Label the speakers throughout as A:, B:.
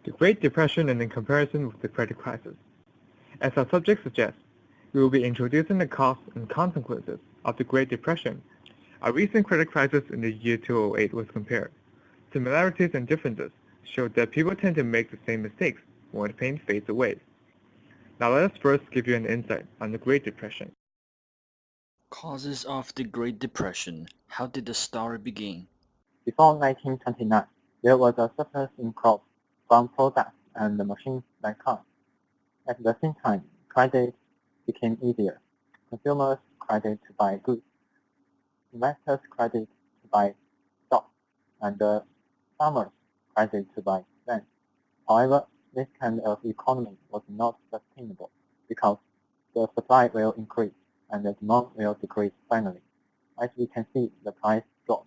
A: The Great Depression and in comparison with the credit crisis. As our subject suggests, we will be introducing the costs and consequences of the Great Depression. A recent credit crisis in the year 2008 was compared. Similarities and differences showed that people tend to make the same mistakes when the pain fades away. Now let us first give you an insight on the Great Depression.
B: Causes of the Great Depression. How did the story begin?
C: Before 1929, there was a surplus in crops, farm products, and machines like cars. At the same time, credit became easier. Consumers credit to buy goods, investors credit to buy stocks, and farmers credit to buy land. However, this kind of economy was not sustainable because the supply will increase and the demand will decrease finally. As we can see, the price dropped.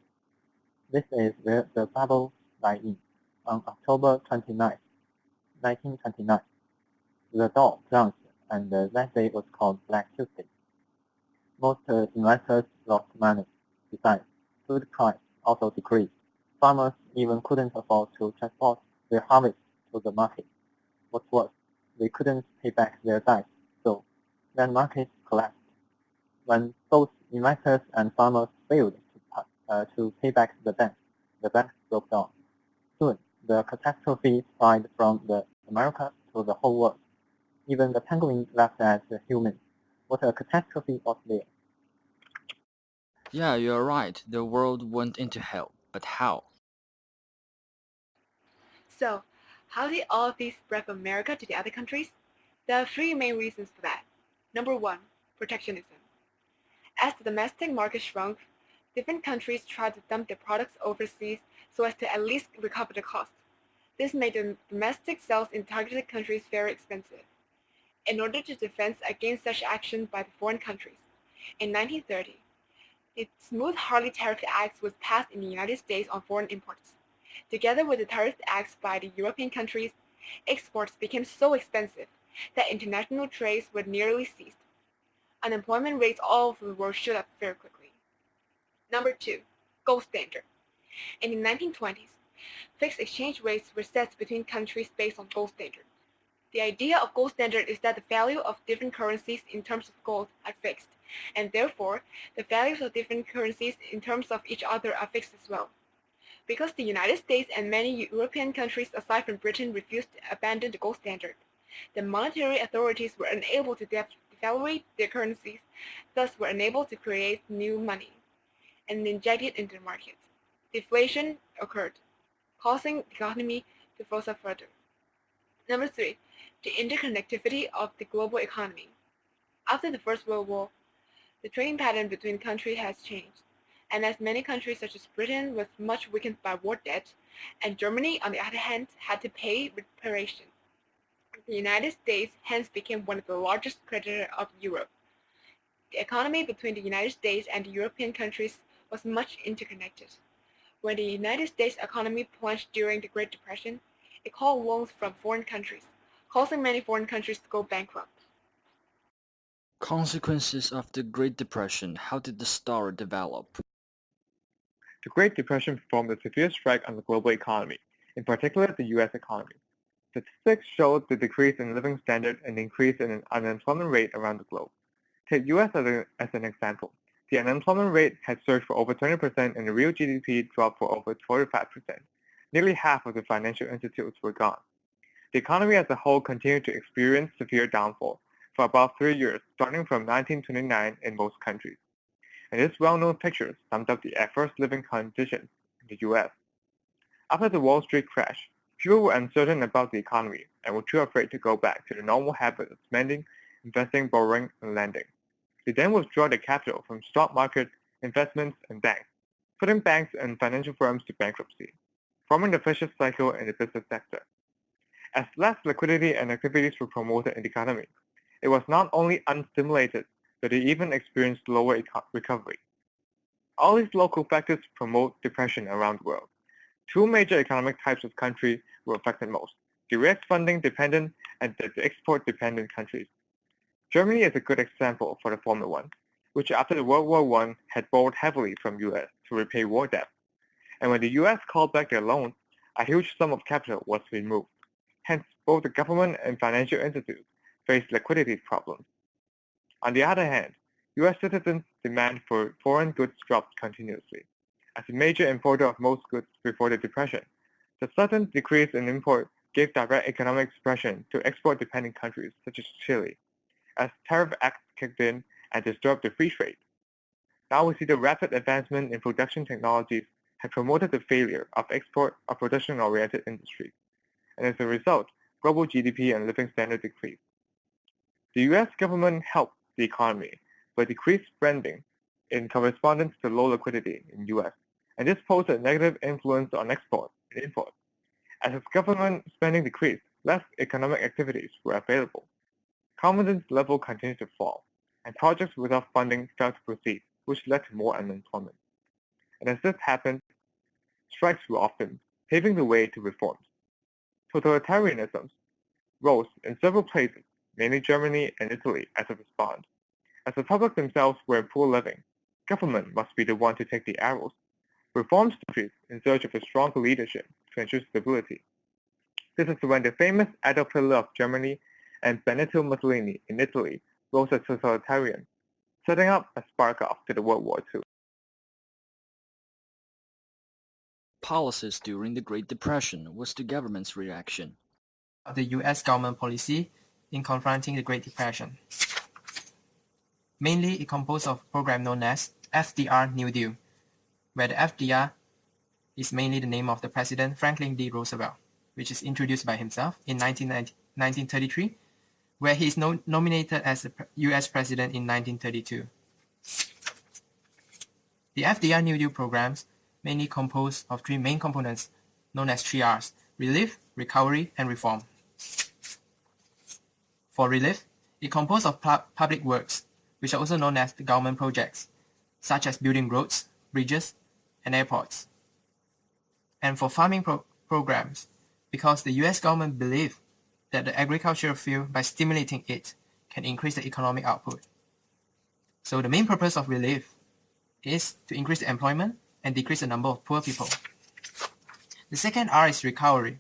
C: This is where the bubble lies in. On October 29, 1929, the Dow plunged and that day was called Black Tuesday. Most investors lost money. Besides, food price also decreased. Farmers even couldn't afford to transport their harvest to the market. What's worse, they couldn't pay back their debts, so the market collapsed. When both investors and farmers failed to pay back the banks broke down. Soon, the catastrophe spread from America to the whole world. Even the penguin laughed at the humans. What a catastrophe was there!
B: Yeah, you're right. The world went into hell. But how?
D: So, how did all of this spread from America to the other countries? There are three main reasons for that. Number one, protectionism. As the domestic market shrunk, different countries tried to dump their products overseas so as to at least recover the costs. This made the domestic sales in targeted countries very expensive. In order to defend against such action by the foreign countries, in 1930, the Smooth-Hawley Tariff Act was passed in the United States on foreign imports. Together with the tariff acts by the European countries, exports became so expensive that international trades were nearly ceased. Unemployment rates all over the world shot up very quickly. Number two, gold standard. In the 1920s, fixed exchange rates were set between countries based on gold standard. The idea of gold standard is that the value of different currencies in terms of gold are fixed, and therefore the values of different currencies in terms of each other are fixed as well. Because the United States and many European countries aside from Britain refused to abandon the gold standard, the monetary authorities were unable to devaluate their currencies, thus were unable to create new money and inject it into the market. Deflation occurred, causing the economy to fall further. Number three, the interconnectivity of the global economy. After the First World War, the trading pattern between countries has changed, and as many countries such as Britain was much weakened by war debt, and Germany, on the other hand, had to pay reparation. The United States hence became one of the largest creditors of Europe. The economy between the United States and the European countries was much interconnected. When the United States economy plunged during the Great Depression, it called loans from foreign countries, causing many foreign countries to go bankrupt.
B: Consequences of the Great Depression. How did the story develop?
A: The Great Depression performed a severe strike on the global economy, in particular the U.S. economy. Statistics showed the decrease in living standard and increase in an unemployment rate around the globe. Take U.S. as an example. The unemployment rate had surged for over 20% and the real GDP dropped for over 45%. Nearly half of the financial institutes were gone. The economy as a whole continued to experience severe downfall for about 3 years, starting from 1929 in most countries. And this well-known picture sums up the adverse living conditions in the U.S. After the Wall Street crash, people were uncertain about the economy and were too afraid to go back to the normal habit of spending, investing, borrowing, and lending. They then withdrew their capital from stock market, investments, and banks, putting banks and financial firms to bankruptcy, forming the vicious cycle in the business sector. As less liquidity and activities were promoted in the economy, it was not only unstimulated, but it even experienced lower recovery. All these local factors promote depression around the world. Two major economic types of country were affected most, direct funding dependent and the export dependent countries. Germany is a good example for the former one, which after World War I had borrowed heavily from US to repay war debt. And when the US called back their loans, a huge sum of capital was removed. Hence, both the government and financial institutes face liquidity problems. On the other hand, U.S. citizens' demand for foreign goods dropped continuously. As a major importer of most goods before the Depression, the sudden decrease in import gave direct economic expression to export-dependent countries such as Chile, as tariff acts kicked in and disturbed the free trade. Now we see the rapid advancement in production technologies have promoted the failure of export or production-oriented industries, and as a result, global GDP and living standard decreased. The U.S. government helped the economy, but decreased spending in correspondence to low liquidity in U.S., and this posed a negative influence on export and import. As its government spending decreased, less economic activities were available. Confidence level continued to fall, and projects without funding failed to proceed, which led to more unemployment. And as this happened, strikes were often, paving the way to reforms. Totalitarianism rose in several places, mainly Germany and Italy, as a response. As the public themselves were in poor living, government must be the one to take the arrows. Reforms decreased in search of a stronger leadership to ensure stability. This is when the famous Adolf Hitler of Germany and Benito Mussolini in Italy rose as totalitarians, setting up a spark off to the World War II.
B: Policies during the Great Depression was the government's reaction.
E: The U.S. government policy in confronting the Great Depression. Mainly, it composed of a program known as FDR New Deal, where the FDR is mainly the name of the President Franklin D. Roosevelt, which is introduced by himself in 1933, where he is nominated as the U.S. President in 1932. The FDR New Deal programs mainly composed of three main components known as 3Rs: relief, recovery, and reform. For relief, it composed of public works, which are also known as the government projects, such as building roads, bridges, and airports. And for farming programs, because the US government believed that the agricultural field, by stimulating it, can increase the economic output. So the main purpose of relief is to increase the employment and decrease the number of poor people. The second R is recovery.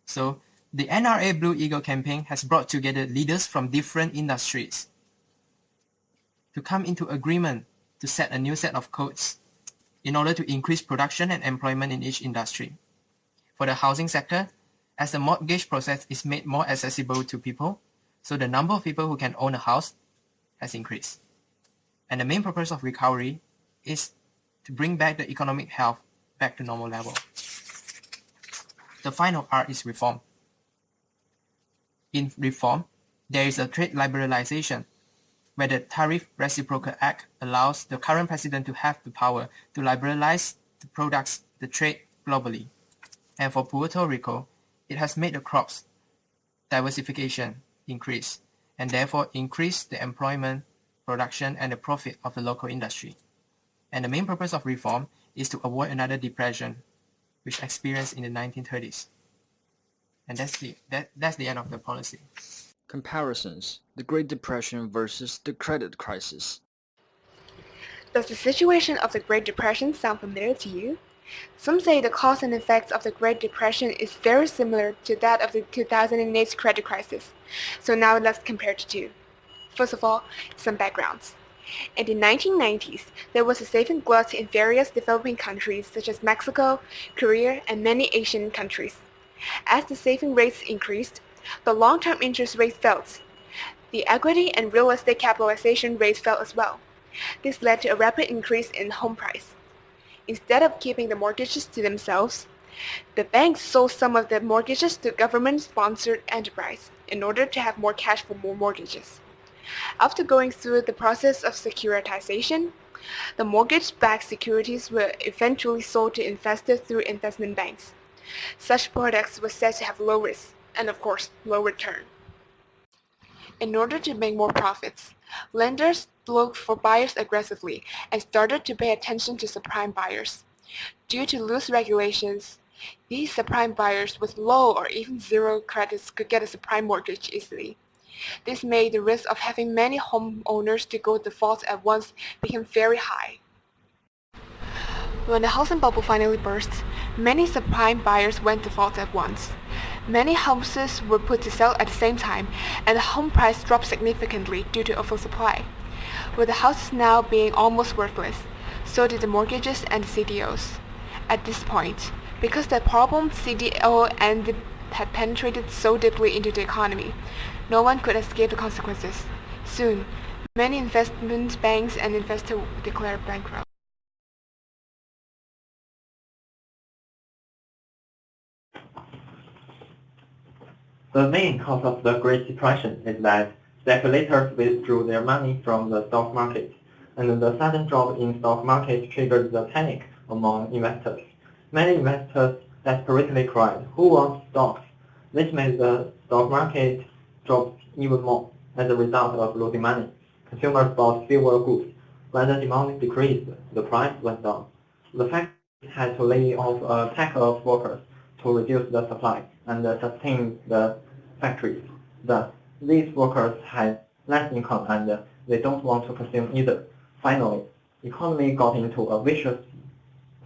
E: So the NRA Blue Eagle campaign has brought together leaders from different industries to come into agreement to set a new set of codes in order to increase production and employment in each industry. For the housing sector, as the mortgage process is made more accessible to people, so the number of people who can own a house has increased. And the main purpose of recovery is to bring back the economic health back to normal level. The final R is reform. In reform, there is a trade liberalization, where the Tariff Reciprocal Act allows the current president to have the power to liberalize the products, the trade globally. And for Puerto Rico, it has made the crops diversification increase, and therefore increase the employment, production, and the profit of the local industry. And the main purpose of reform is to avoid another depression, which experienced in the 1930s. And that's the end of the policy.
B: Comparisons: the Great Depression versus the credit crisis.
D: Does the situation of the Great Depression sound familiar to you? Some say the cause and effects of the Great Depression is very similar to that of the 2008 credit crisis. So now let's compare the two. First of all, some backgrounds. In the 1990s, there was a saving glut in various developing countries such as Mexico, Korea, and many Asian countries. As the saving rates increased, the long-term interest rate fell. The equity and real estate capitalization rates fell as well. This led to a rapid increase in home price. Instead of keeping the mortgages to themselves, the banks sold some of the mortgages to government-sponsored enterprise in order to have more cash for more mortgages. After going through the process of securitization, the mortgage-backed securities were eventually sold to investors through investment banks. Such products were said to have low risk and, of course, low return. In order to make more profits, lenders looked for buyers aggressively and started to pay attention to subprime buyers. Due to loose regulations, these subprime buyers with low or even zero credits could get a subprime mortgage easily. This made the risk of having many homeowners to go default at once become very high. When the housing bubble finally burst, many subprime buyers went default at once. Many houses were put to sale at the same time, and the home price dropped significantly due to oversupply. With the houses now being almost worthless, so did the mortgages and the CDOs. At this point, because the problem CDO had penetrated so deeply into the economy, no one could escape the consequences. Soon, many investment banks and investors declared bankrupt.
C: The main cause of the Great Depression is that speculators withdrew their money from the stock market, and the sudden drop in stock market triggered the panic among investors. Many investors desperately cried, "Who wants stocks?" This made the stock market drop even more. As a result of losing money, consumers bought fewer goods. When the demand decreased, the price went down. The factories had to lay off a pack of workers to reduce the supply and sustain the factories. Thus, these workers had less income and they don't want to consume either. Finally, economy got into a vicious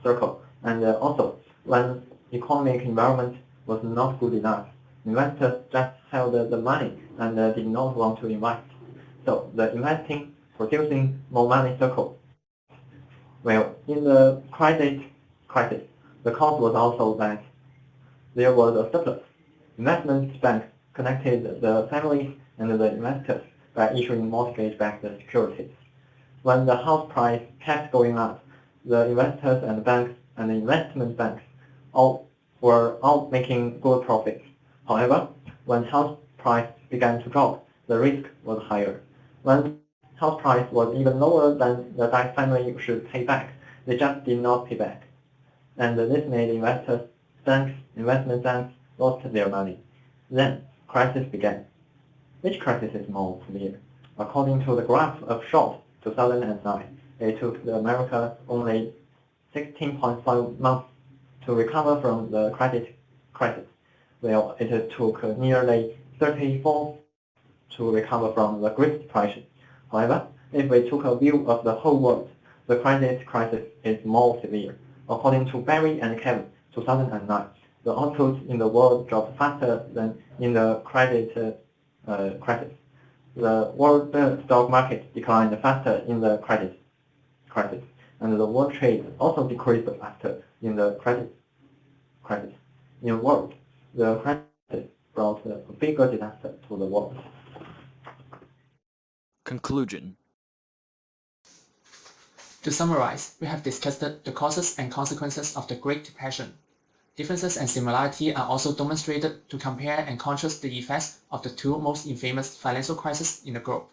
C: circle, and also, when economic environment was not good enough, investors just held the money and did not want to invest. So the investing, producing more money circle. Well, in the credit crisis, the cause was also that there was a surplus. Investment banks connected the families and the investors by issuing mortgage-backed securities. When the house price kept going up, the investors and banks and the investment banks were all making good profits. However, when house price began to drop, the risk was higher. When house price was even lower than the debt family should pay back, they just did not pay back. And this made investors, banks, investment banks lost their money. Then, crisis began. Which crisis is more severe? According to the graph of Short 2009, it took America only 16.5 months to recover from the credit crisis, while it took nearly 34 to recover from the Great Depression. However, if we took a view of the whole world, the credit crisis is more severe. According to Barry and Kevin, 2009, the output in the world dropped faster than in the credit crisis. The world stock market declined faster in the credit crisis, and the world trade also decreased faster in the credit crisis. In the world, the crisis brought a bigger disaster to the world.
B: Conclusion.
E: To summarize, we have discussed the causes and consequences of the Great Depression. Differences and similarity are also demonstrated to compare and contrast the effects of the two most infamous financial crises in the globe.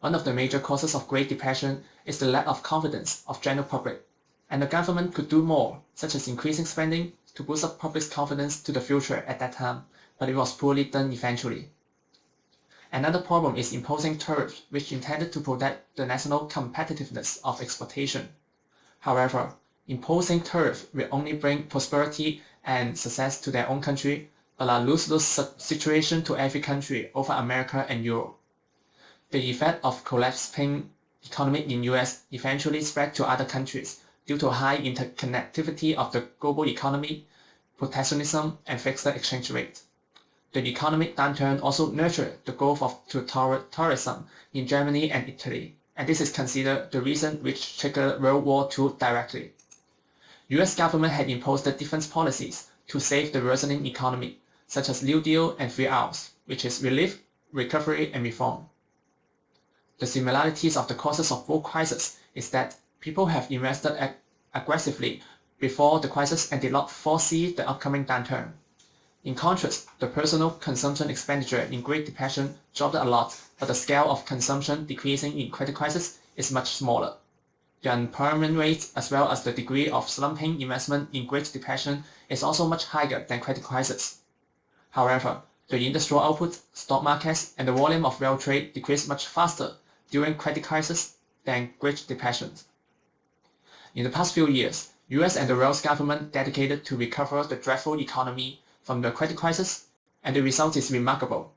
E: One of the major causes of Great Depression is the lack of confidence of general public, and the government could do more, such as increasing spending to boost up public's confidence to the future at that time, but it was poorly done eventually. Another problem is imposing tariffs which intended to protect the national competitiveness of exportation. However, imposing tariffs will only bring prosperity and success to their own country, but a lose-lose situation to every country over America and Europe. The effect of collapsing economy in US eventually spread to other countries due to high interconnectivity of the global economy, protectionism, and fixed exchange rate. The economic downturn also nurtured the growth of tourism in Germany and Italy, and this is considered the reason which triggered World War II directly. US government had imposed defense policies to save the worsening economy, such as New Deal and 3 Rs, which is relief, recovery, and reform. The similarities of the causes of both crises is that people have invested aggressively before the crisis and did not foresee the upcoming downturn. In contrast, the personal consumption expenditure in Great Depression dropped a lot, but the scale of consumption decreasing in credit crisis is much smaller. The unemployment rate as well as the degree of slumping investment in Great Depression is also much higher than credit crisis. However, the industrial output, stock markets, and the volume of real trade decreased much faster during credit crisis than Great Depression. In the past few years, US and the world's government dedicated to recover the dreadful economy from the credit crisis, and the result is remarkable.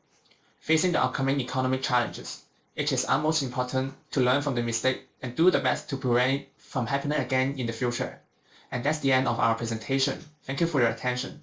E: Facing the upcoming economic challenges, it is utmost important to learn from the mistake and do the best to prevent it from happening again in the future. And that's the end of our presentation. Thank you for your attention.